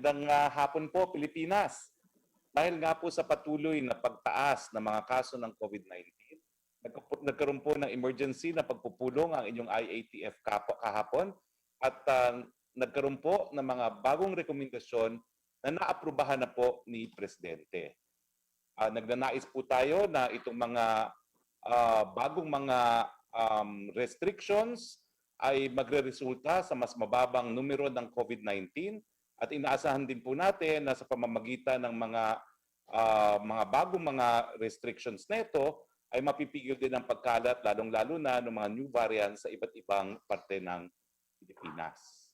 Magandang hapon po, Pilipinas. Dahil nga po sa patuloy na pagtaas ng mga kaso ng COVID-19, nagkaroon po ng emergency na pagpupulong ang inyong IATF kahapon at nagkaroon po ng mga bagong rekomendasyon na naaprubahan na po ni Presidente. Nagnanais po tayo na itong mga bagong mga restrictions ay magre-resulta sa mas mababang numero ng COVID-19 at inaasahan din po natin na sa pamamagitan ng mga bagong mga restrictions nito ay mapipigil din ang pagkalat lalong-lalo na ng mga new variants sa iba't ibang parte ng Pilipinas.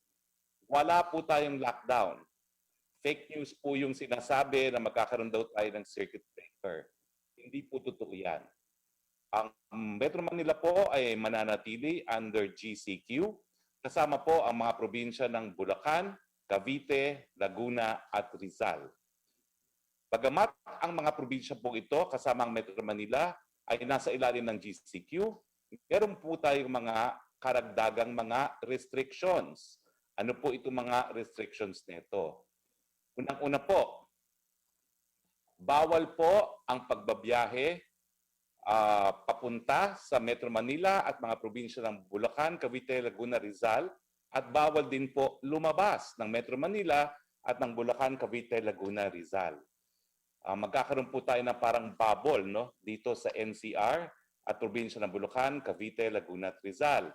Wala po tayong lockdown. Fake news po yung sinasabi na magkakaroon daw tayo ng circuit breaker. Hindi po totoo yan. Ang Metro Manila po ay mananatili under GCQ, kasama po ang mga probinsya ng Bulacan, Cavite, Laguna at Rizal. Bagamat ang mga probinsya po ito kasama ang Metro Manila ay nasa ilalim ng GCQ, meron po tayong mga karagdagang mga restrictions. Ano po itong mga restrictions nito? Unang-una po, bawal po ang pagbabiyahe papunta sa Metro Manila at mga probinsya ng Bulacan, Cavite, Laguna, Rizal at bawal din po lumabas ng Metro Manila at ng Bulacan, Cavite, Laguna, Rizal. Magkakaroon po tayo ng parang bubble dito sa NCR at probinsya ng Bulacan, Cavite, Laguna at Rizal.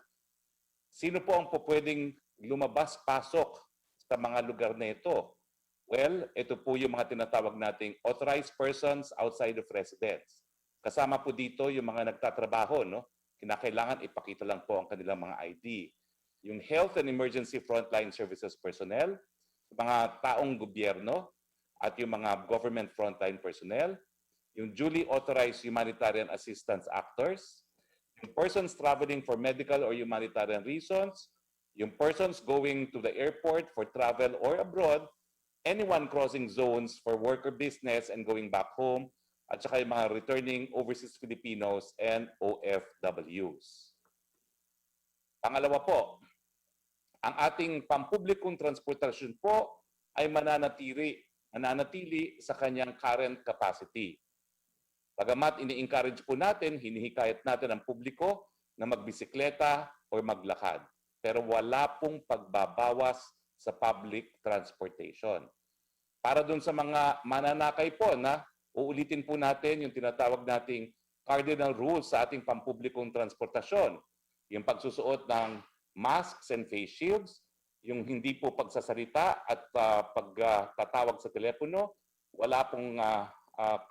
Sino po ang pwedeng lumabas-pasok sa mga lugar na ito? Well, ito po yung mga tinatawag nating authorized persons outside of residence. Kasama po dito yung mga nagtatrabaho, kinakailangan ipakita lang po ang kanilang mga ID. Yung health and emergency frontline services personnel, mga taong gobyerno, at yung mga government frontline personnel, yung duly authorized humanitarian assistance actors, yung persons traveling for medical or humanitarian reasons, yung persons going to the airport for travel or abroad, anyone crossing zones for work or business and going back home, at saka yung mga returning overseas Filipinos and OFWs. Pangalawa po, ang ating pampublikong transportasyon po ay mananatili sa kanyang current capacity. Bagamat ini-encourage po natin, hinihikayat natin ang publiko na magbisikleta o maglakad. Pero wala pong pagbabawas sa public transportation. Para dun sa mga mananakay po na uulitin po natin yung tinatawag nating cardinal rules sa ating pampublikong transportasyon. Yung pagsusuot ng masks and face shields, yung hindi po pagsasalita at pagtatawag sa telepono, wala pong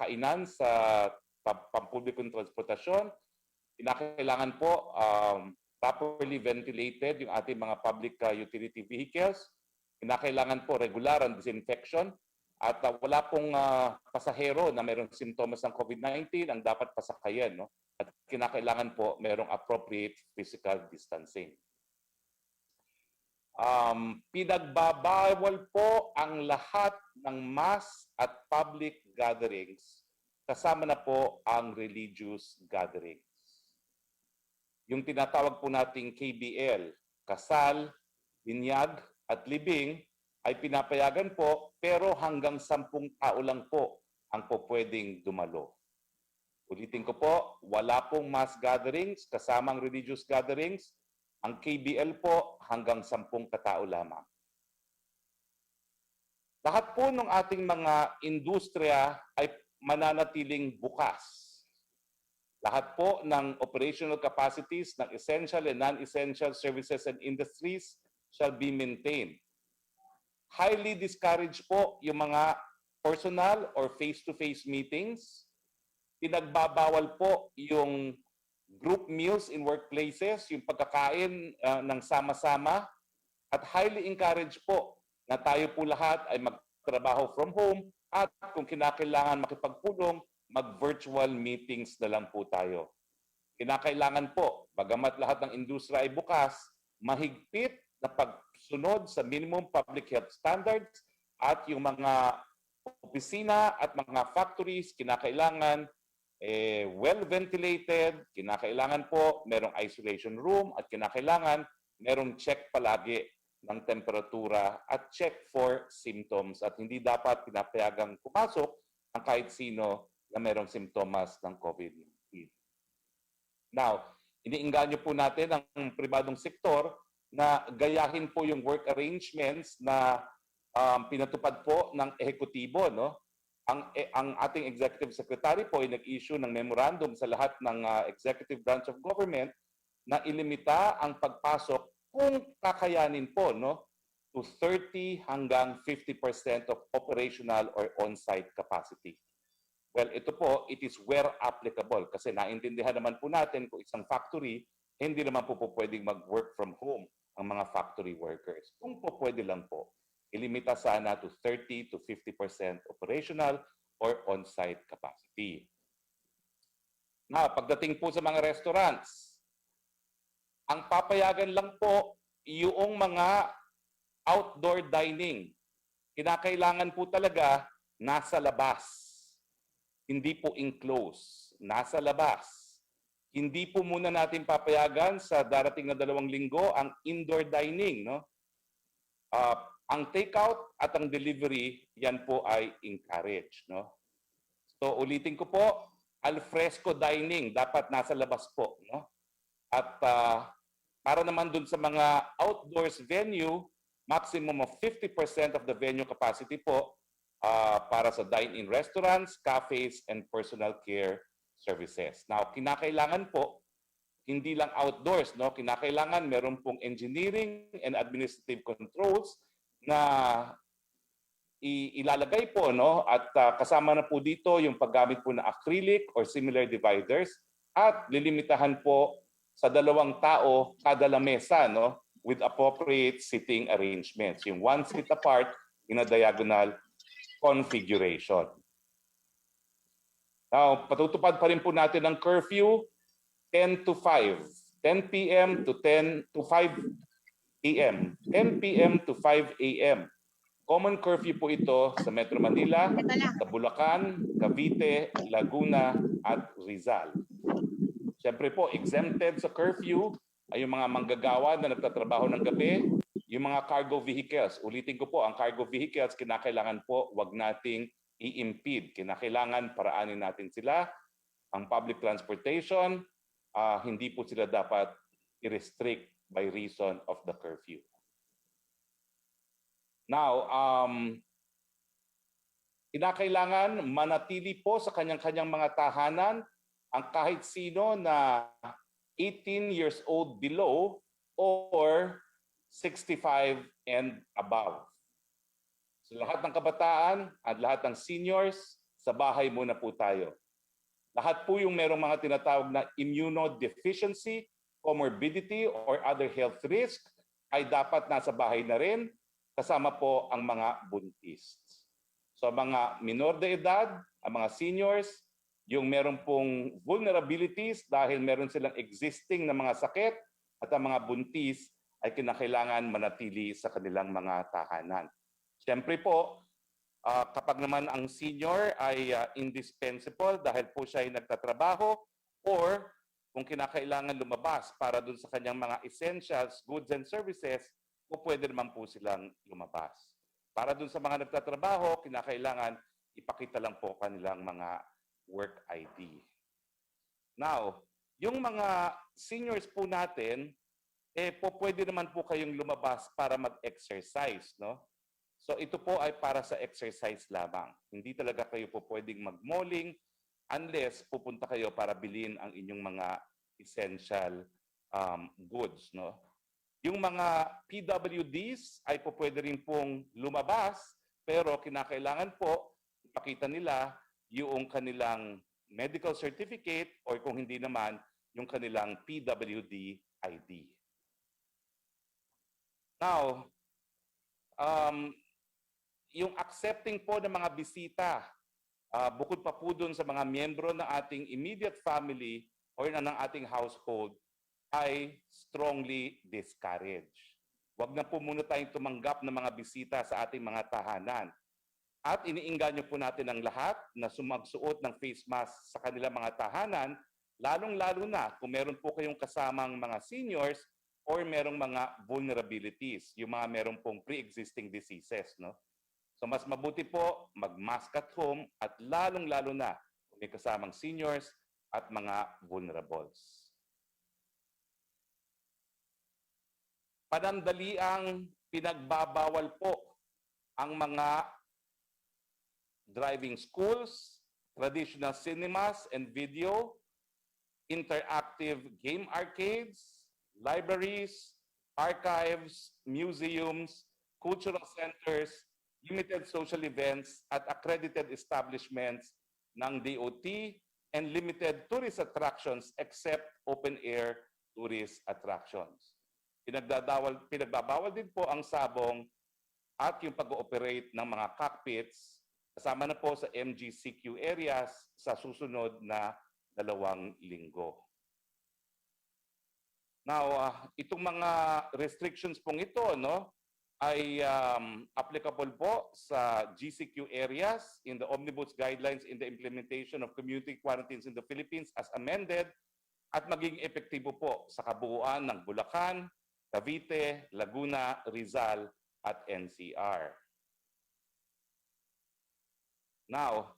kainan sa pampublikong transportasyon. Kinakailangan po properly ventilated yung ating mga public utility vehicles. Kinakailangan po regular ang disinfection at wala pong pasahero na mayroong simptomas ng COVID-19 ang dapat pasakayan. At kinakailangan po mayroong appropriate physical distancing. Pinagbabawal po ang lahat ng mass at public gatherings, kasama na po ang religious gatherings. Yung tinatawag po nating KBL, kasal, binyag, at libing, ay pinapayagan po, pero hanggang 10 tao lang po ang pwedeng dumalo. Ulitin ko po, wala pong mass gatherings, kasamang religious gatherings. Ang KBL po hanggang 10 katao lamang. Lahat po ng ating mga industriya ay mananatiling bukas. Lahat po ng operational capacities ng essential and non-essential services and industries shall be maintained. Highly discouraged po yung mga personal or face-to-face meetings. Pinagbabawal po yung group meals in workplaces, yung pagkakain ng sama-sama, at highly encouraged po na tayo po lahat ay magtrabaho from home at kung kinakailangan makipagpulong, mag-virtual meetings na lang po tayo. Kinakailangan po, bagamat lahat ng industriya ay bukas, mahigpit na pagsunod sa minimum public health standards at yung mga opisina at mga factories kinakailangan well-ventilated, kinakailangan po merong isolation room at kinakailangan merong check palagi ng temperatura at check for symptoms at hindi dapat pinapayagang pumasok ang kahit sino na mayroong simptomas ng COVID-19. Now, iniinganyo po natin ang pribadong sektor na gayahin po yung work arrangements na pinatupad po ng ehekutibo, no? Ang ating executive secretary po ay nag-issue ng memorandum sa lahat ng executive branch of government na ilimita ang pagpasok kung kakayanin po, no, to 30 hanggang 50% of operational or on-site capacity. Well, ito po, it is where applicable kasi naintindihan naman po natin kung isang factory, hindi naman po pwedeng mag-work from home ang mga factory workers. Kung po pwede lang po, ilimita sana to 30 to 50% operational or on-site capacity. Now, pagdating po sa mga restaurants, ang papayagan lang po yung mga outdoor dining. Kinakailangan po talaga nasa labas. Hindi po enclosed, nasa labas. Hindi po muna natin papayagan sa darating na 2 linggo ang indoor dining, no? Ang takeout at ang delivery, yan po ay encouraged, no? So ulitin ko po, al fresco dining dapat nasa labas po, no? At para naman dun sa mga outdoors venue, maximum of 50% of the venue capacity po para sa dine-in restaurants, cafes, and personal care services. Now, kinakailangan po, hindi lang outdoors, no? Kinakailangan meron pong engineering and administrative controls na ilalagay po, no? At kasama na po dito yung paggamit po ng acrylic or similar dividers at lilimitahan po sa 2 tao kada lamesa, no? With appropriate sitting arrangements. Yung 1 seat apart in a diagonal configuration. Now, patutupad pa rin po natin ang curfew 10 to 5. 10 p.m. to 5 a.m. 10 p.m. to 5 a.m. Common curfew po ito sa Metro Manila, sa Bulacan, Cavite, Laguna, at Rizal. Siyempre po, exempted sa curfew ay yung mga manggagawa na nagtatrabaho ng gabi, yung mga cargo vehicles. Ulitin ko po, ang cargo vehicles, kinakailangan po wag nating i-impede. Kinakailangan paraanin natin sila. Ang public transportation, hindi po sila dapat i-restrict by reason of the curfew. Now, kinakailangan manatili po sa kanyang-kanyang mga tahanan ang kahit sino na 18 years old below or 65 and above. So lahat ng kabataan at lahat ng seniors, sa bahay muna po tayo. Lahat po yung merong mga tinatawag na immunodeficiency, comorbidity, or other health risk ay dapat nasa bahay na rin, kasama po ang mga buntis. So mga minor de edad, ang mga seniors, yung meron pong vulnerabilities dahil meron silang existing na mga sakit at ang mga buntis ay kinakailangan manatili sa kanilang mga tahanan. Siyempre po, kapag naman ang senior ay indispensable dahil po siya ay nagtatrabaho or kung kinakailangan lumabas para dun sa kanyang mga essentials, goods and services, po pwede naman po silang lumabas. Para dun sa mga nagtatrabaho, kinakailangan ipakita lang po kanilang mga work ID. Now, yung mga seniors po natin, po pwede naman po kayong lumabas para mag-exercise, no? So ito po ay para sa exercise lamang. Hindi talaga kayo po pwedeng mag-malling unless pupunta kayo para bilhin ang inyong mga essential goods, no? Yung mga PWDs ay po pwede rin pong lumabas, pero kinakailangan po ipakita nila yung kanilang medical certificate or kung hindi naman, yung kanilang PWD ID. Now, yung accepting po ng mga bisita, bukod pa po dun sa mga miyembro ng ating immediate family or ng ating household, ay strongly discouraged. Huwag na po muna tayong tumanggap ng mga bisita sa ating mga tahanan. At iniinganyo po natin ang lahat na sumagsuot ng face mask sa kanilang mga tahanan, lalong-lalo na kung meron po kayong kasamang mga seniors or merong mga vulnerabilities, yung mga merong pong pre-existing diseases, no? So mas mabuti po mag-mask at home at lalong-lalo na kung may kasamang seniors at mga vulnerables. Panandaliang pinagbabawal po ang mga driving schools, traditional cinemas and video, interactive game arcades, libraries, archives, museums, cultural centers, limited social events at accredited establishments ng DOT, and limited tourist attractions except open-air tourist attractions. Pinagbabawal din po ang sabong at yung pag-ooperate ng mga cockpits kasama na po sa MGCQ areas sa susunod na 2 linggo. Now, itong mga restrictions pong ito, no, ay applicable po sa GCQ areas in the Omnibus Guidelines in the Implementation of Community Quarantines in the Philippines as amended at maging epektibo po sa kabuuan ng Bulacan, Cavite, Laguna, Rizal at NCR. Now,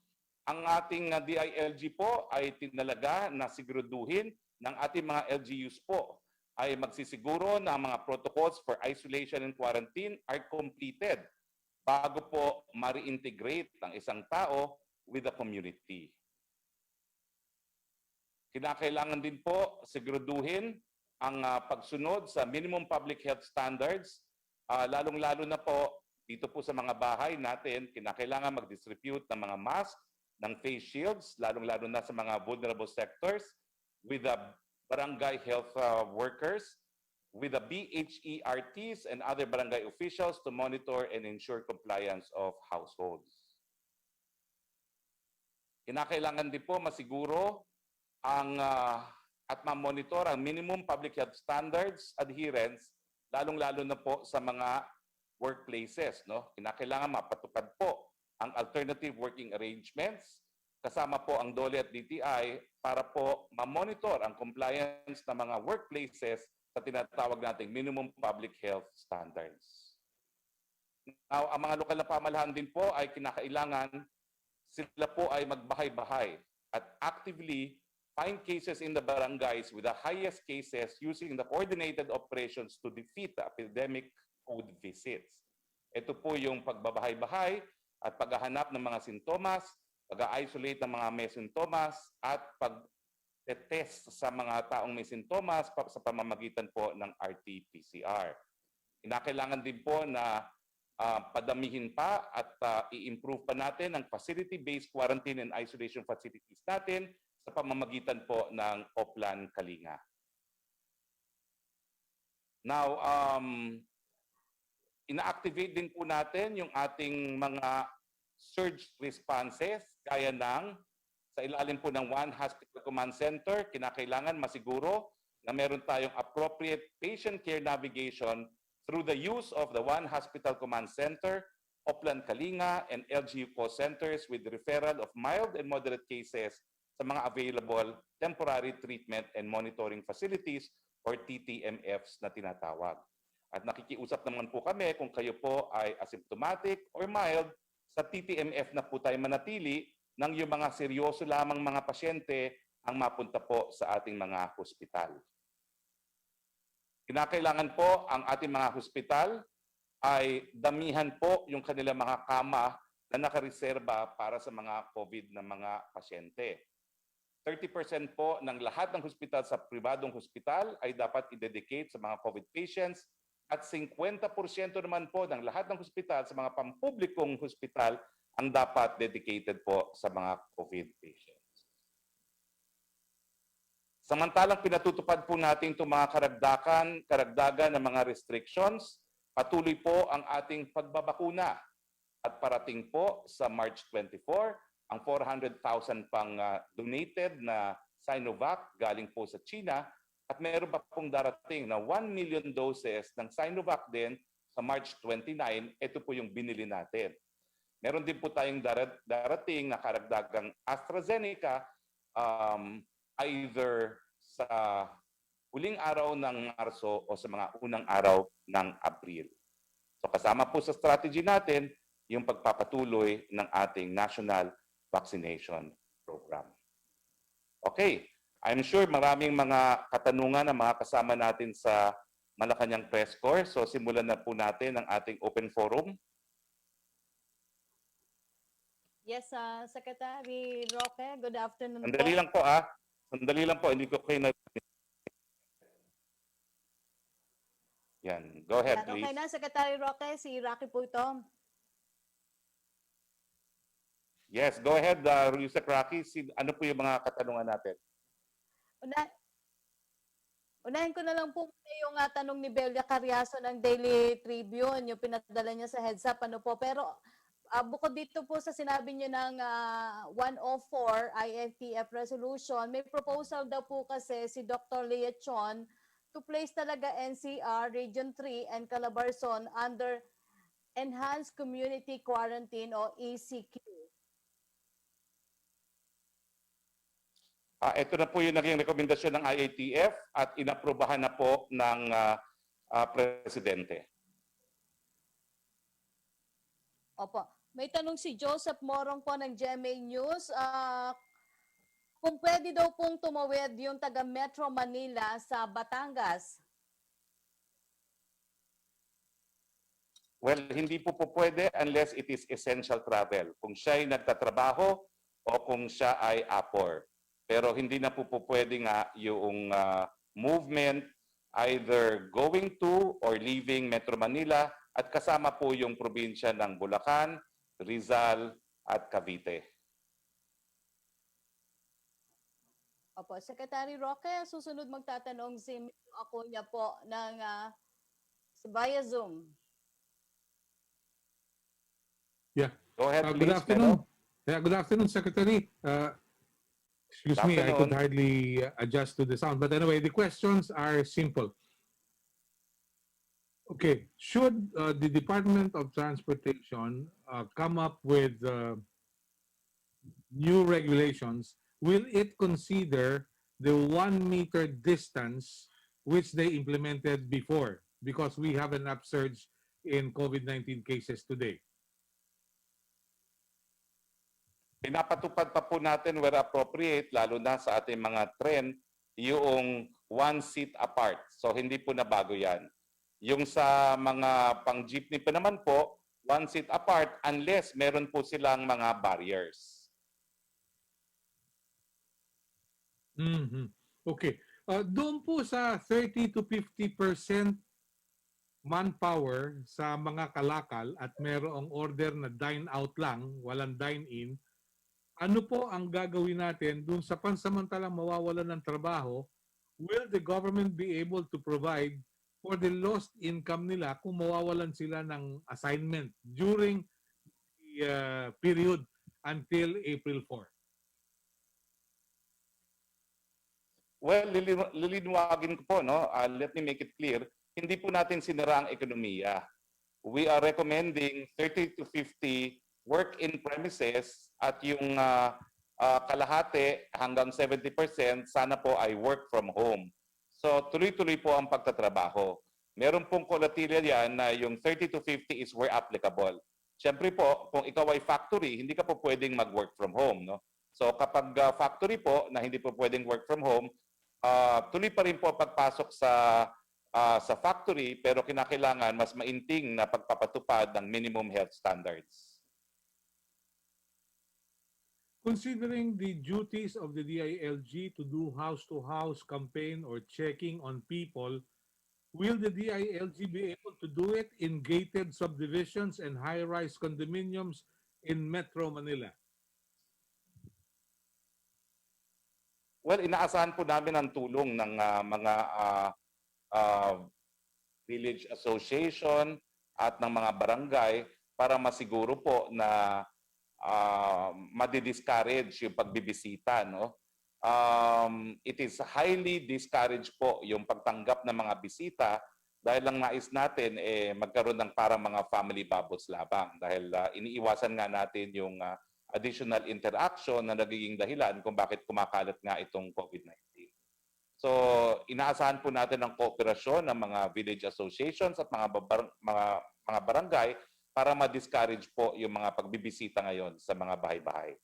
ang ating DILG po ay tinalaga na siguraduhin ng ating mga LGUs po ay magsisiguro na ang mga protocols for isolation and quarantine are completed bago po ma-reintegrate ang isang tao with the community. Kinakailangan din po siguraduhin ang pagsunod sa minimum public health standards, lalong-lalo na po dito po sa mga bahay natin, kinakailangan mag-distribute ng mga mask, ng face shields, lalong-lalo na sa mga vulnerable sectors, with the barangay health workers, with the BHERTs and other barangay officials to monitor and ensure compliance of households. Kinakailangan din po masiguro ang at ma-monitor ang minimum public health standards adherence, lalong-lalo na po sa mga workplaces, no? Kinakailangan mapatupad po ang alternative working arrangements kasama po ang DOLE at DTI para po ma-monitor ang compliance ng mga workplaces sa tinatawag nating minimum public health standards. Now, ang mga lokal na pamahalaan din po ay kinakailangan sila po ay magbahay-bahay at actively find cases in the barangays with the highest cases using the coordinated operations to defeat the epidemic code visits. Ito po yung pagbabahay-bahay at paghahanap ng mga sintomas, pag-isolate ng mga may sintomas, at pag-test sa mga taong may sintomas sa pamamagitan po ng RT-PCR. Kinakailangan din po na padamihin pa at i-improve pa natin ang facility-based quarantine and isolation facilities natin sa pamamagitan po ng Oplan Kalinga. Now, ina-activate din po natin yung ating mga surge responses gaya ng sa ilalim po ng One Hospital Command Center, kinakailangan masiguro na meron tayong appropriate patient care navigation through the use of the One Hospital Command Center, Oplan Kalinga, and LGU call centers with referral of mild and moderate cases sa mga available temporary treatment and monitoring facilities or TTMFs na tinatawag. At nakikiusap naman po kami kung kayo po ay asymptomatic or mild, sa TTMF na po tayo manatili nang yung mga seryoso lamang mga pasyente ang mapunta po sa ating mga hospital. Kinakailangan po ang ating mga hospital ay damihan po yung kanilang mga kama na nakareserba para sa mga COVID na mga pasyente. 30% po ng lahat ng hospital sa pribadong hospital ay dapat i-dedicate sa mga COVID patients at 50% naman po ng lahat ng hospital sa mga pampublikong hospital ang dapat dedicated po sa mga COVID patients. Samantalang pinatutupad po natin itong mga karagdagan ng mga restrictions, patuloy po ang ating pagbabakuna at parating po sa March 24 ang 400,000 pang donated na Sinovac galing po sa China. At meron pa pong darating na 1 million doses ng Sinovac din sa March 29. Ito po yung binili natin. Meron din po tayong darating na karagdagang AstraZeneca either sa huling araw ng Marso o sa mga unang araw ng Abril. So kasama po sa strategy natin yung pagpapatuloy ng ating National Vaccination Program. Okay, I'm sure maraming mga katanungan na mga kasama natin sa Malacanang Press Corps. So simulan na po natin ang ating open forum. Yes, Secretary Roque, good afternoon Sandali po. lang po Sandali lang po, hindi ko kayo na... Yan, go ahead Yan, please. okay na, Secretary Roque, si Rocky po ito. Yes, go ahead, Yusek Rocky. Ano po yung mga katanungan natin? Unahin ko na lang po muna yung tanong ni Belia Carriazo ng Daily Tribune, yung pinadala niya sa heads up, ano po. Pero bukod dito po sa sinabi niyo ng 104 IFTF resolution, may proposal daw po kasi si Dr. Leah Chon to place talaga NCR, Region 3, and Calabarzon under Enhanced Community Quarantine o ECQ. Ito na po yung naging rekomendasyon ng IATF at inaprobahan na po ng Presidente. Opo. May tanong si Joseph Morong po ng GMA News. Kung pwede daw pong tumawid yung taga Metro Manila sa Batangas. Well, hindi po pwede unless it is essential travel. Kung siya ay nagtatrabaho o kung siya ay APOR. Pero hindi na po pwede nga yung movement either going to or leaving Metro Manila at kasama po yung probinsya ng Bulacan, Rizal at Cavite. Opo, Secretary Roque, susunod magtatanong si Mr. Acuña po ng via Zoom. Yeah. Go ahead, Good please, afternoon. Melo. Yeah, good afternoon, Secretary. Excuse Good me, I could afternoon. hardly adjust to the sound. But anyway, the questions are simple. Okay, should the Department of Transportation come up with new regulations, will it consider the 1 meter distance which they implemented before? Because we have an upsurge in COVID-19 cases today. Pinapatupad pa po natin where appropriate, lalo na sa ating mga tren, yung 1 seat apart. So hindi po na bago yan. Yung sa mga pang-jeepney pa naman po, 1 seat apart unless meron po silang mga barriers. Okay. Doon po sa 30 to 50% manpower sa mga kalakal at merong order na dine out lang, walang dine in, ano po ang gagawin natin dun sa pansamantalang mawawalan ng trabaho? Will the government be able to provide for the lost income nila kung mawawalan sila ng assignment during the period until April 4? Well, lilinuwagin ko po, no? Let me make it clear, hindi po natin sinara ang ekonomiya. We are recommending 30 to 50 work in premises at yung kalahati hanggang 70% sana po ay work from home. So tuloy-tuloy po ang pagtatrabaho. Meron pong kolatilya yan na yung 30 to 50 is where applicable. Siyempre po, kung ikaw ay factory, hindi ka po pwedeng mag-work from home. No? So kapag factory po na hindi po pwedeng work from home, tuloy pa rin po pagpasok sa factory pero kinakailangan mas mainting na pagpapatupad ng minimum health standards. Considering the duties of the DILG to do house-to-house campaign or checking on people, will the DILG be able to do it in gated subdivisions and high-rise condominiums in Metro Manila? Well, inaasahan po namin ang tulong ng mga village association at ng mga barangay para masiguro po na madi-discourage yung pagbibisita. No? It is highly discouraged po yung pagtanggap ng mga bisita dahil lang nais natin magkaroon ng parang mga family bubbles labang dahil iniiwasan nga natin yung additional interaction na nagiging dahilan kung bakit kumakalat nga itong COVID-19. So, inaasahan po natin ang kooperasyon ng mga village associations at mga barangay para ma-discourage po yung mga pagbibisita ngayon sa mga bahay-bahay.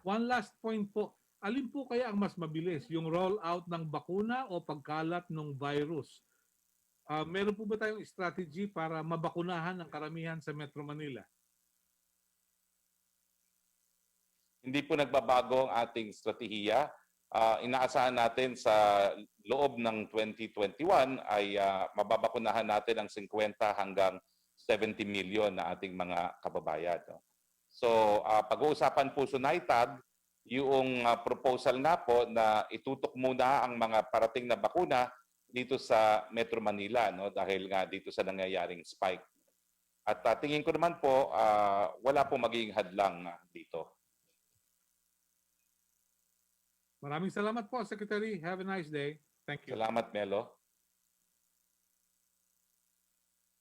One last point po. Alin po kaya ang mas mabilis? Yung roll-out ng bakuna o pagkalat ng virus? Meron po ba tayong strategy para mabakunahan ang karamihan sa Metro Manila? Hindi po nagbabago ang ating strategiya. Inaasahan natin sa loob ng 2021 ay mababakunahan natin ang 50 hanggang 70 million na ating mga kababayan. No? So, pag-uusapan po sa NITAG, yung proposal nga po na itutok muna ang mga parating na bakuna dito sa Metro Manila, no? Dahil nga dito sa nangyayaring spike. At tingin ko naman po, wala po magiging hadlang dito. Maraming salamat po, Secretary. Have a nice day. Thank you. Salamat, Melo.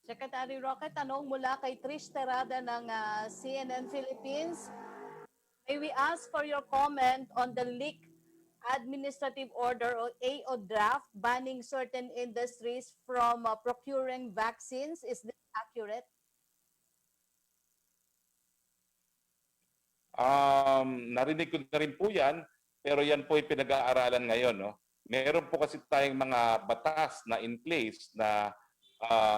Secretary Roque, tanong mula kay Trish Terada ng CNN Philippines. May we ask for your comment on the leaked administrative order or AO draft banning certain industries from procuring vaccines? Is this accurate? Narinig ko na rin po yan, pero yan po ay pinag-aaralan ngayon. No? Meron po kasi tayong mga batas na in place na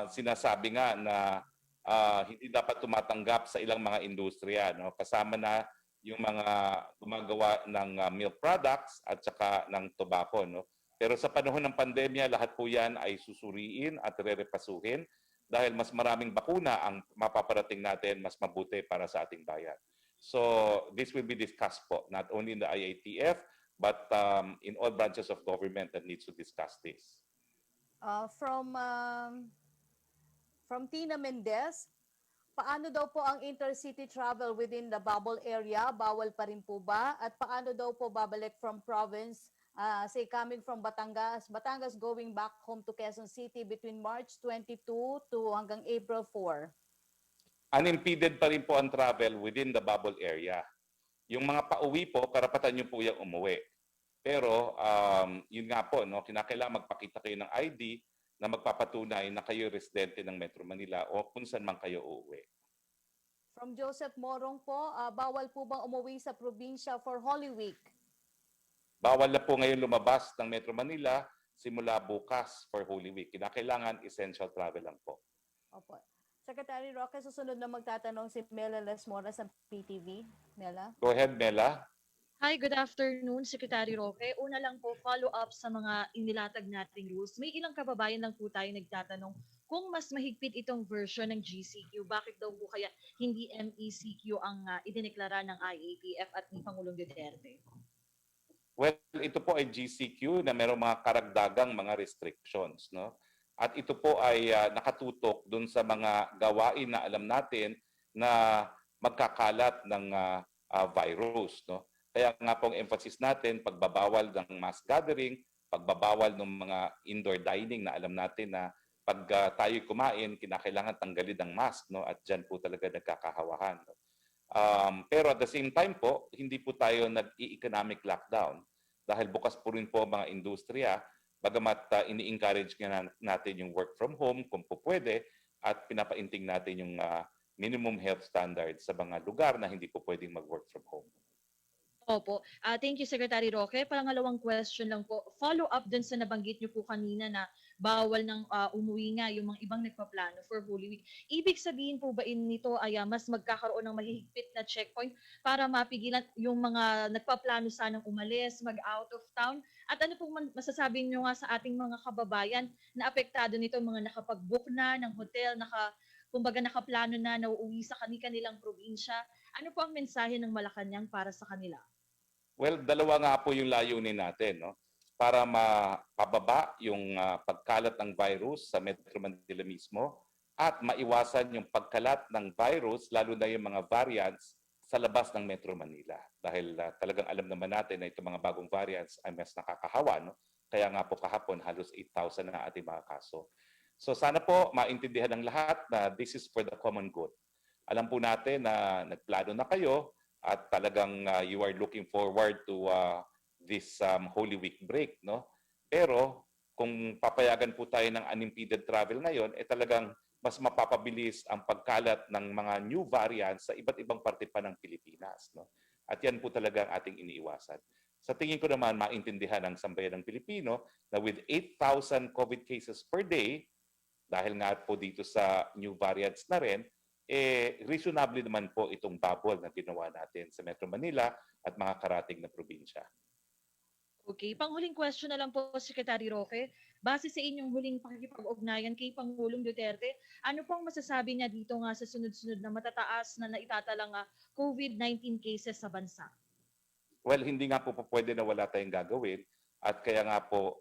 sinasabi nga na hindi dapat tumatanggap sa ilang mga industriya. No? Kasama na yung mga gumagawa ng milk products at saka ng tobacco. No? Pero sa panahon ng pandemya, lahat po yan ay susuriin at rerepasuhin dahil mas maraming bakuna ang mapaparating natin, mas mabuti para sa ating bayan. So this will be discussed po, not only in the IATF, but in all branches of government that needs to discuss this. From Tina Mendez, paano daw po ang intercity travel within the bubble area? Bawal pa rin po ba? At paano daw po babalik from province, say coming from Batangas going back home to Quezon City between March 22 to hanggang April 4? Unimpeded pa rin po ang travel within the bubble area. Yung mga pauwi po, karapatan nyo po yung umuwi. Pero yun nga po, no, kinakailangan magpakita kayo ng ID na magpapatunay na kayo residente ng Metro Manila o kung saan man kayo uuwi. From Joseph Morong po, bawal po bang umuwi sa probinsya for Holy Week? Bawal na po ngayon lumabas ng Metro Manila simula bukas for Holy Week. Kinakailangan essential travel lang po. Opo. Secretary Roque, susunod na magtatanong si Mela Lesmora sa PTV. Mela? Go ahead, Mela. Hi, good afternoon, Secretary Roque. Una lang po, follow-up sa mga inilatag nating rules. May ilang kababayan lang po tayo nagtatanong kung mas mahigpit itong version ng GCQ. Bakit daw po kaya hindi MECQ ang idineklara ng IATF at ni Pangulong Duterte? Well, ito po ay GCQ na mayroong mga karagdagang mga restrictions. No? At ito po ay nakatutok dun sa mga gawain na alam natin na magkakalat ng virus. No? Kaya nga pong emphasis natin, pagbabawal ng mass gathering, pagbabawal ng mga indoor dining na alam natin na pag tayo kumain, kinakailangan tanggalin ang mask. No? At dyan po talaga nagkakahawahan. No? Pero at the same time po, hindi po tayo nag-economic lockdown dahil bukas po rin po mga industriya, bagamat ini-encourage nga natin yung work from home kung po pwede at pinapainting natin yung minimum health standards sa mga lugar na hindi po pwedeng mag-work from home. Opo. Thank you, Secretary Roque. Pangalawang question lang po. Follow-up dun sa nabanggit niyo po kanina na bawal ng umuwi nga yung mga ibang nagpaplano for Holy Week. Ibig sabihin po ba nito ay mas magkakaroon ng mahihigpit na checkpoint para mapigilan yung mga nagpaplano sanang umalis, mag-out of town? At ano pong masasabi niyo nga sa ating mga kababayan na apektado nito, mga nakapag-book na ng hotel, kumbaga nakaplano na nauuwi sa kanilang probinsya? Ano po ang mensahe ng Malacanang para sa kanila? Well, dalawa nga po yung layunin natin, no? Para mapababa yung pagkalat ng virus sa Metro Manila mismo at maiwasan yung pagkalat ng virus, lalo na yung mga variants sa labas ng Metro Manila. Dahil talagang alam naman natin na itong mga bagong variants ay mas nakakahawa, no? Kaya nga po kahapon halos 8,000 na ating mga kaso. So sana po maintindihan ng lahat na this is for the common good. Alam po natin na nagplano na kayo at talagang you are looking forward to this Holy Week break, no? Pero kung papayagan po tayo ng unimpeded travel ngayon, talagang mas mapapabilis ang pagkalat ng mga new variants sa iba't ibang parte pa ng Pilipinas, no? At yan po talaga ang ating iniiwasan. Sa tingin ko naman, maintindihan ng sambayan ng Pilipino na with 8,000 COVID cases per day, dahil nga po dito sa new variants na rin, reasonably naman po itong bubble na ginawa natin sa Metro Manila at mga karating na probinsya. Okay, panghuling question na lang po, Secretary Roque. Base sa inyong huling pakikipag-ugnayan kay Pangulong Duterte, ano pong masasabi niya dito nga sa sunod-sunod na matataas na naitatalang COVID-19 cases sa bansa? Well, hindi nga po pwede na wala tayong gagawin at kaya nga po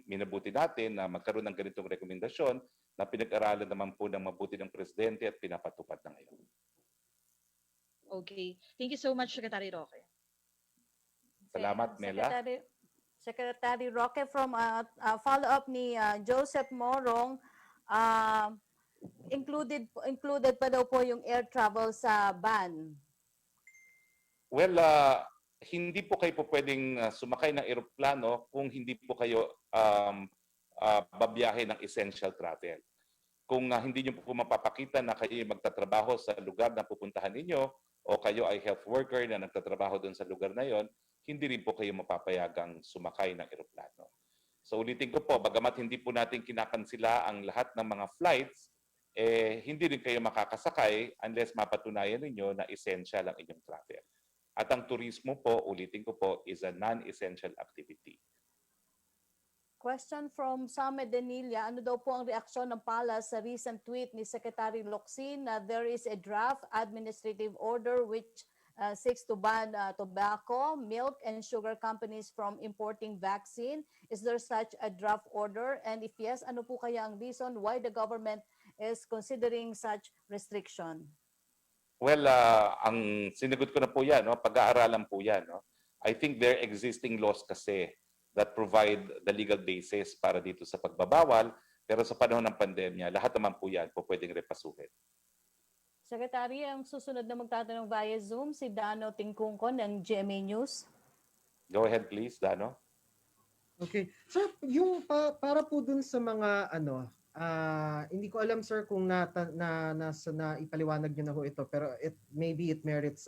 minabuti natin na magkaroon ng ganitong rekomendasyon na pinag-aralan naman po ng mabuti ng Presidente at pinapatupad na ngayon. Okay. Thank you so much, Secretary Roque. Salamat, Mela. Secretary Roque, from follow-up ni Joseph Morong, included pa daw po yung air travel sa ban. Well, hindi po kayo po pwedeng sumakay ng eroplano kung hindi po kayo babiyahe ng essential travel. Kung hindi nyo po mapapakita na kayo magtatrabaho sa lugar na pupuntahan ninyo o kayo ay health worker na nagtatrabaho doon sa lugar na yon, hindi rin po kayo mapapayagang sumakay ng eroplano. So ulitin ko po, bagamat hindi po natin kinakansila ang lahat ng mga flights, hindi rin kayo makakasakay unless mapatunayan ninyo na essential ang inyong travel. At ang turismo po, ulitin ko po, is a non-essential activity. Question from Same Denilla, ano daw po ang reaksyon ng Palace sa recent tweet ni Secretary Locsin na there is a draft administrative order which seeks to ban tobacco, milk, and sugar companies from importing vaccine. Is there such a draft order? And if yes, ano po kaya ang reason why the government is considering such restriction? Well, ang sinagot ko na po yan, no? Pag-aaralan po yan. No? I think there are existing laws kasi that provide the legal basis para dito sa pagbabawal. Pero sa panahon ng pandemya, lahat naman po yan po pwedeng repasuhin. Secretary, ang susunod na magtatanong via Zoom, si Dano Tingkungkon ng GMA News. Go ahead please, Dano. Okay. Sir, yung para po dun sa mga hindi ko alam sir kung na ipaliwanag niyo na ho ito, pero maybe it merits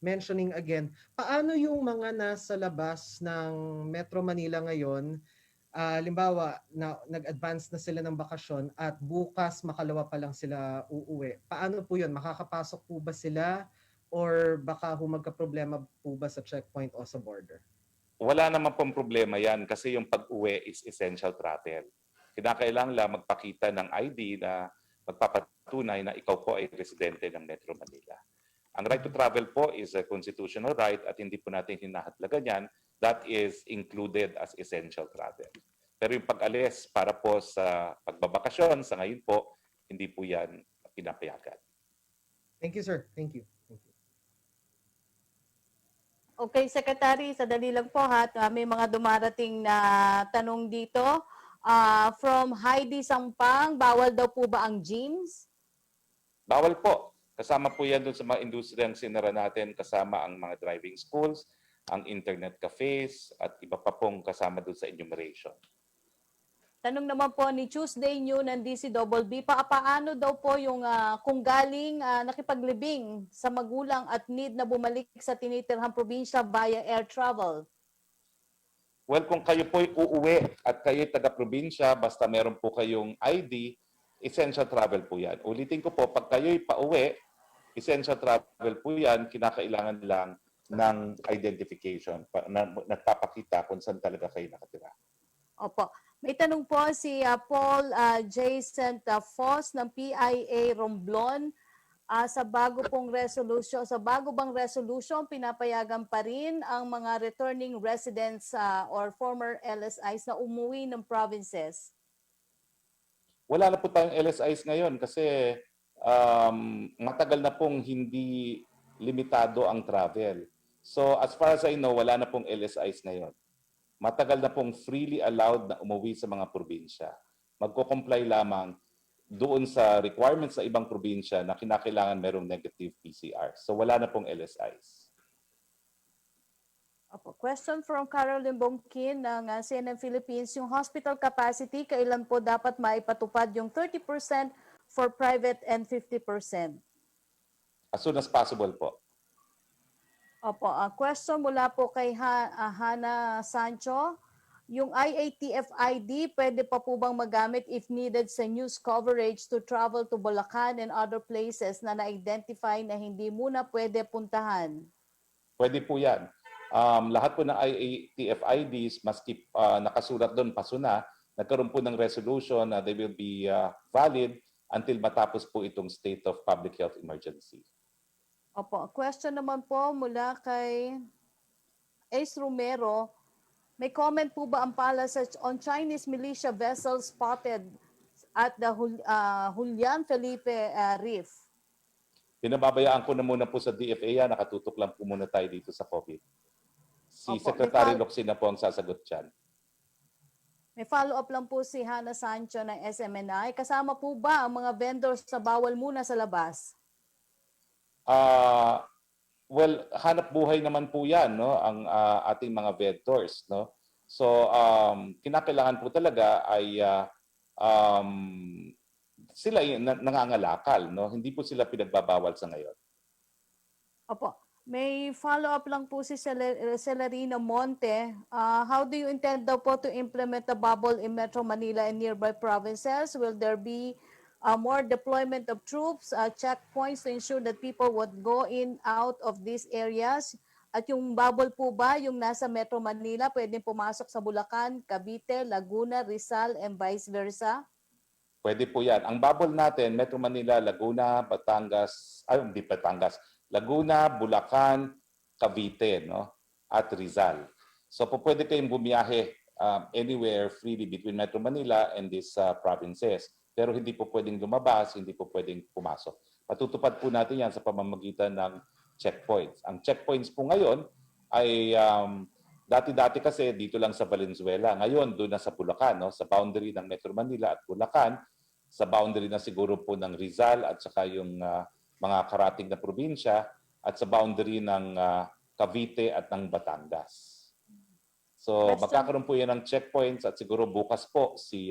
mentioning again. Paano yung mga nasa labas ng Metro Manila ngayon, limbawa na nag-advance na sila ng bakasyon at bukas makalawa pa lang sila uuwi? Paano po yun? Makakapasok po ba sila or baka magka-problema po ba sa checkpoint o sa border? Wala naman pong problema yan kasi yung pag-uwi is essential travel. Kinakailangan lang magpakita ng ID na magpapatunay na ikaw po ay residente ng Metro Manila. Ang right to travel po is a constitutional right at hindi po natin hinahatlagan yan. That is included as essential travel. Pero yung pag-alis para po sa pagbabakasyon, sa ngayon po, hindi po yan pinapayagan. Thank you, sir. Thank you. Okay, Secretary, sadali lang po ha. May mga dumarating na tanong dito. From Heidi Sampang, bawal daw po ba ang gyms? Bawal po. Kasama po yan doon sa mga industriyang sinara natin, kasama ang mga driving schools, ang internet cafes, at iba pa pong kasama doon sa enumeration. Tanong naman po ni Tuesday New ng DCBB, paano daw po yung kung galing nakipaglibing sa magulang at need na bumalik sa tinitirhang probinsya via air travel? Well, kung kayo po'y uuwi at kayo'y taga-probinsya, basta meron po kayong ID, essential travel po yan. Ulitin ko po, pag kayo'y pauwi, essential travel po yan, kinakailangan lang ng identification na nagpapakita kung saan talaga kayo nakatira. Opo. May tanong po si Paul Jason Foss ng PIA Romblon. Sa bago bang resolution, pinapayagan pa rin ang mga returning residents or former LSIs na umuwi ng provinces? Wala na po tayong LSIs ngayon kasi matagal na pong hindi limitado ang travel. So as far as I know, wala na pong LSIs ngayon. Matagal na pong freely allowed na umuwi sa mga probinsya. Magko-comply lamang doon sa requirements sa ibang probinsya na kinakailangan merong negative PCR. So wala na pong LSIs. Opo. Question from Caroline Bongkin ng CNN Philippines. Yung hospital capacity, kailan po dapat maipatupad yung 30% for private and 50%? As soon as possible po. Opo. Question mula po kay Hana Sancho. Yung IATF ID, pwede pa po bang magamit if needed sa news coverage to travel to Bulacan and other places na na-identify na hindi muna pwede puntahan? Pwede po yan. Lahat po ng IATF IDs, maski nakasulat doon pasuna, nagkaroon po ng resolution na they will be valid until matapos po itong state of public health emergency. Opo. Question naman po mula kay Ace Romero. May comment po ba ang palace on Chinese militia vessels spotted at the Julian Felipe Reef? Pinababayaan ko na muna po sa DFA yan, nakatutok lang po muna tayo dito sa COVID. Si Opo, Secretary Locsin na po ang sasagot dyan. May follow-up lang po si Hana Sancho ng SMNI. Kasama po ba ang mga vendors sa bawal muna sa labas? Well, hanap buhay naman po yan, no, ang ating mga vendors, no. So, kinakailangan po talaga ay sila nangangalakal, no. Hindi po sila pinagbabawal sa ngayon. Opo. May follow-up lang po si Celerino Monte. How do you intend daw po to implement the bubble in Metro Manila and nearby provinces? Will there be more deployment of troops, checkpoints to ensure that people would go in out of these areas? At yung bubble po ba, yung nasa Metro Manila, pwedeng pumasok sa Bulacan, Cavite, Laguna, Rizal, and vice versa? Pwede po yan. Ang bubble natin, Metro Manila, Laguna, Batangas, hindi Batangas, Laguna, Bulacan, Cavite, no? At Rizal. So po pwede kayong bumiyahe anywhere freely between Metro Manila and these provinces. Pero hindi po pwedeng lumabas, hindi po pwedeng pumasok. Patutupad po natin yan sa pamamagitan ng checkpoints. Ang checkpoints po ngayon ay dati-dati kasi dito lang sa Valenzuela. Ngayon, doon na sa Bulacan, no? Sa boundary ng Metro Manila at Bulacan, sa boundary na siguro po ng Rizal at saka yung mga karating na probinsya at sa boundary ng Cavite at ng Batangas. So, magkakaroon po yan ng checkpoints at siguro bukas po si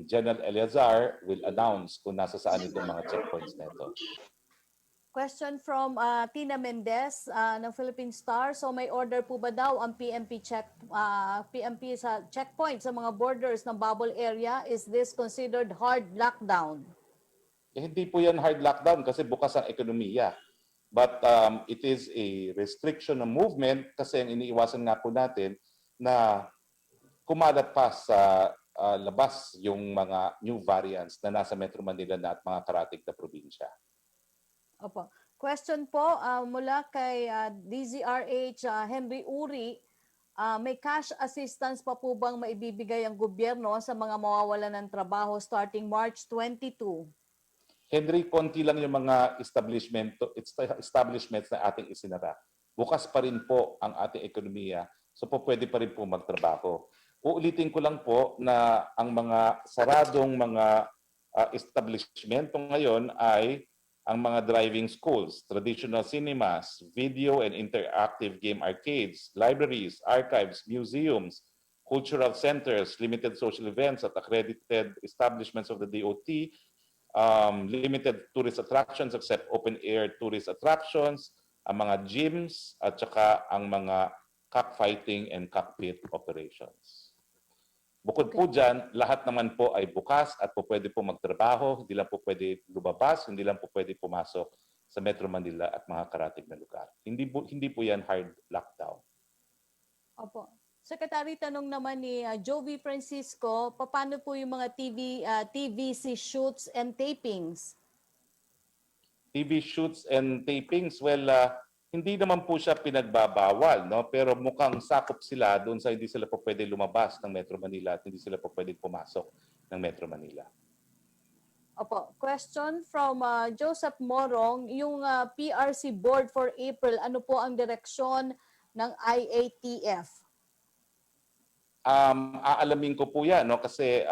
General Eleazar will announce kung nasa saan itong mga checkpoints na ito. Question from Tina Mendez ng Philippine Star. So may order po ba daw ang PNP sa checkpoint sa mga borders ng bubble area? Is this considered hard lockdown? Hindi po yan hard lockdown kasi bukas ang ekonomiya. But it is a restriction of movement kasi ang iniiwasan nga po natin na kumalat pa sa labas yung mga new variants na nasa Metro Manila na at mga karatig na probinsya. Opo. Question po mula kay DZRH Henry Uri. May cash assistance pa po bang maibibigay ang gobyerno sa mga mawawalan ng trabaho starting March 22? Henry, konti lang yung mga establishments na ating isinara. Bukas pa rin po ang ating ekonomiya. So po pwede pa rin po magtrabaho. Uulitin ko lang po na ang mga saradong mga establishmento ngayon ay ang mga driving schools, traditional cinemas, video and interactive game arcades, libraries, archives, museums, cultural centers, limited social events at accredited establishments of the DOT, limited tourist attractions except open-air tourist attractions, ang mga gyms at saka ang mga cockfighting and cockpit operations. Bukod po dyan, lahat naman po ay bukas at po pwede po magtrabaho, hindi lang po pwede lumabas, hindi lang po pwede pumasok sa Metro Manila at mga karatig na lugar. Hindi po yan hard lockdown. Opo. Secretary, tanong naman ni Jovi Francisco, paano po yung mga TVC shoots and tapings? TV shoots and tapings, well, hindi naman po siya pinagbabawal, no? Pero mukhang sakop sila doon sa hindi sila po pwede lumabas ng Metro Manila at hindi sila po pwede pumasok ng Metro Manila. Opo. Question from Joseph Morong, yung PRC board for April, ano po ang direksyon ng IATF? Aalamin ko po yan, no? Kasi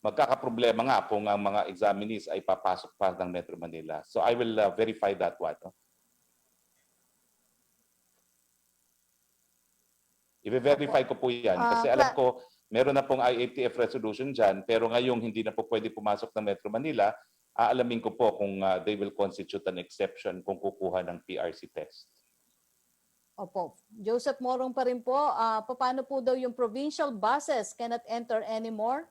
magkakaproblema nga kung ang mga examinees ay papasok pa ng Metro Manila. So I will verify that one. No? I-verify ko po yan. Kasi Ah, alam ko, meron na pong IATF resolution dyan, pero ngayong hindi na po pwede pumasok ng Metro Manila, aalamin ko po kung they will constitute an exception kung kukuha ng PRC test. Opo. Joseph Morong pa rin po, paano po daw yung provincial buses cannot enter anymore?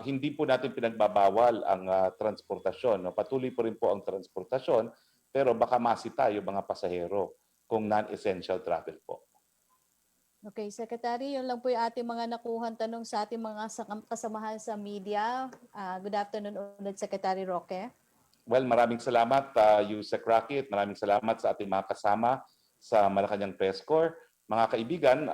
Hindi po natin pinagbabawal ang transportasyon. No? Patuloy po rin po ang transportasyon, pero baka masita yung mga pasahero kung non-essential travel po. Okay, Secretary, yun lang po yung ating mga nakuhan tanong sa ating mga kasamahan sa media. Good afternoon ulit, Secretary Roque. Well, maraming salamat, Yusek Rocky, at maraming salamat sa ating mga kasama sa Malacanang Press Corps. Mga kaibigan,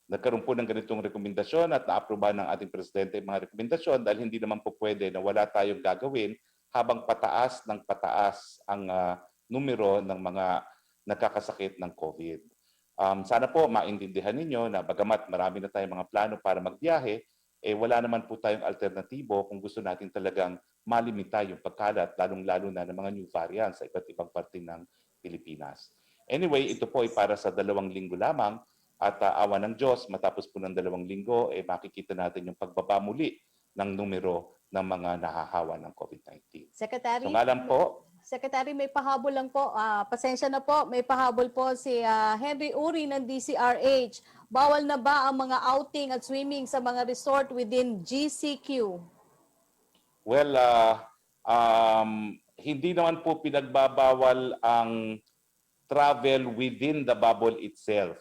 nagkaroon po ng ganitong rekomendasyon at naaprubahan ng ating Presidente mga rekomendasyon dahil hindi naman po pwede na wala tayong gagawin habang pataas ng pataas ang numero ng mga nakakasakit ng COVID. Sana po maintindihan ninyo na bagamat marami na tayong mga plano para magbiyahe, wala naman po tayong alternatibo kung gusto natin talagang malimita yung pagkalat, lalong-lalo na ng mga new variants sa iba't ibang parte ng Pilipinas. Anyway, ito po ay para sa 2 linggo lamang at awa ng Diyos, matapos po ng 2 linggo, makikita natin yung pagbaba muli ng numero ng mga nahahawa ng COVID-19. Secretary? So nga lang po, Secretary, may pahabol lang po. Pasensya na po, may pahabol po si Henry Uri ng DCRH. Bawal na ba ang mga outing at swimming sa mga resort within GCQ? well, hindi naman po pinagbabawal ang travel within the bubble itself.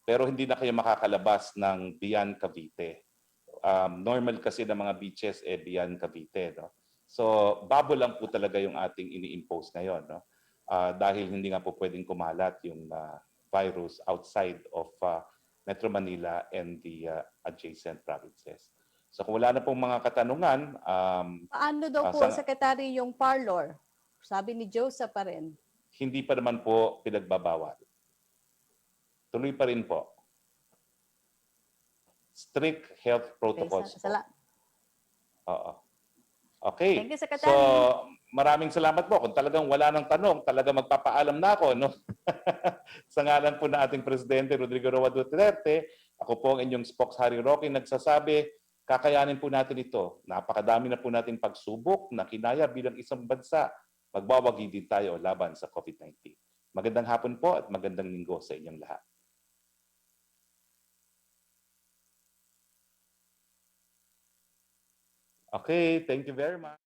Pero hindi na kayo makakalabas ng beyond Cavite. Normal kasi ng mga beaches beyond Cavite. No? So, bubble lang po talaga yung ating ini-impose ngayon. No? Dahil hindi nga po pwedeng kumalat yung virus outside of Metro Manila and the adjacent provinces. So kung wala na pong mga katanungan, Paano daw po, Secretary, yung parlor? Sabi ni Joseph pa rin. hindi pa naman po pinagbabawal. Tuloy pa rin po. Strict health protocols po. Oo. Okay. Thank you, Secretary. So, maraming salamat po. Kung talagang wala ng tanong, talaga magpapaalam na ako. No? Sa ngalan po ng ating Presidente Rodrigo Roa Duterte, ako po ang inyong spokeshari Roque nagsasabi, kakayanin po natin ito. Napakadami na po nating pagsubok na kinaya bilang isang bansa. Magbawagi din tayo laban sa COVID-19. Magandang hapon po at magandang linggo sa inyong lahat. Okay, thank you very much.